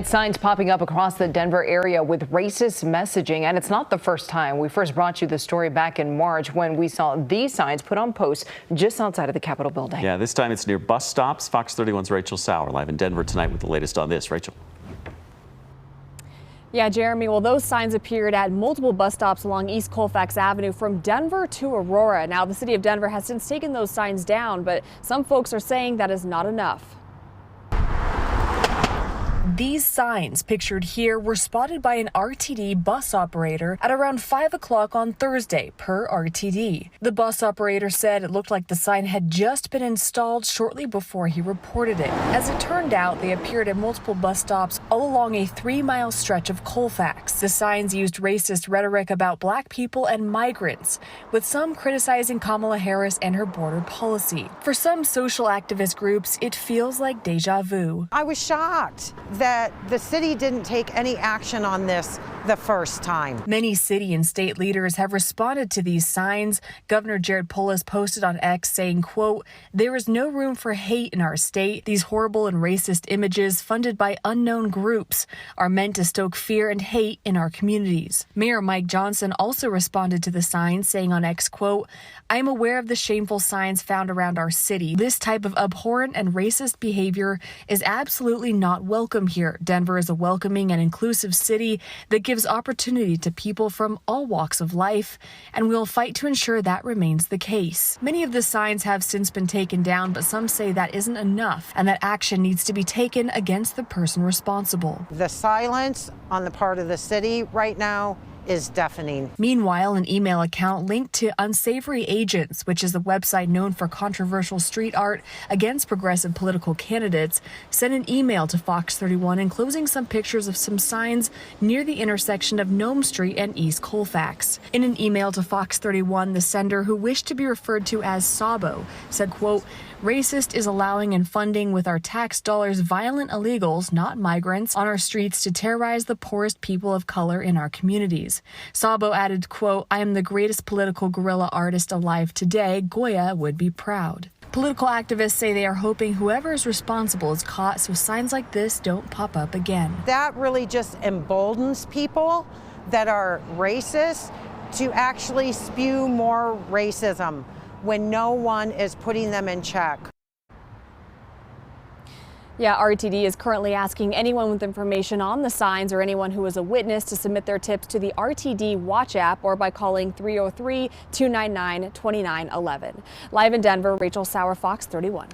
Signs popping up across the Denver area with racist messaging, and it's not the first time. We first brought you the story back in March when we saw these signs put on posts just outside of the Capitol building. Yeah, this time it's near bus stops. Fox 31's Rachel Sauer live in Denver tonight with the latest on this. Rachel. Yeah, Jeremy, well, those signs appeared at multiple bus stops along East Colfax Avenue from Denver to Aurora. Now, the city of Denver has since taken those signs down, but some folks are saying that is not enough. These signs pictured here were spotted by an RTD bus operator at around 5 o'clock on Thursday, per RTD. The bus operator said it looked like the sign had just been installed shortly before he reported it. As it turned out, they appeared at multiple bus stops all along a 3-mile stretch of Colfax. The signs used racist rhetoric about black people and migrants, with some criticizing Kamala Harris and her border policy. For some social activist groups, it feels like deja vu. I was shocked that the city didn't take any action on this the first time. Many city and state leaders have responded to these signs. Governor Jared Polis posted on X saying, quote, "There is no room for hate in our state. These horrible and racist images funded by unknown groups are meant to stoke fear and hate in our communities." Mayor Mike Johnson also responded to the signs, saying on X, quote, "I am aware of the shameful signs found around our city. This type of abhorrent and racist behavior is absolutely not welcome here. Denver is a welcoming and inclusive city that gives opportunity to people from all walks of life, and we'll fight to ensure that remains the case." Many of the signs have since been taken down, but some say that isn't enough and that action needs to be taken against the person responsible. The silence on the part of the city right now is deafening. Meanwhile, an email account linked to Unsavory Agents, which is a website known for controversial street art against progressive political candidates, sent an email to Fox 31 enclosing some pictures of some signs near the intersection of Nome Street and East Colfax. In an email to Fox 31, the sender, who wished to be referred to as Sabo, said, quote, "Racist is allowing and funding with our tax dollars violent illegals, not migrants, on our streets to terrorize the poorest people of color in our communities." Sabo added, quote, "I am the greatest political guerrilla artist alive today. Goya would be proud." Political activists say they are hoping whoever is responsible is caught so signs like this don't pop up again. That really just emboldens people that are racist to actually spew more racism when no one is putting them in check. Yeah, RTD is currently asking anyone with information on the signs or anyone who is a witness to submit their tips to the RTD Watch app or by calling 303-299-2911. Live in Denver, Rachel Sauer, Fox 31.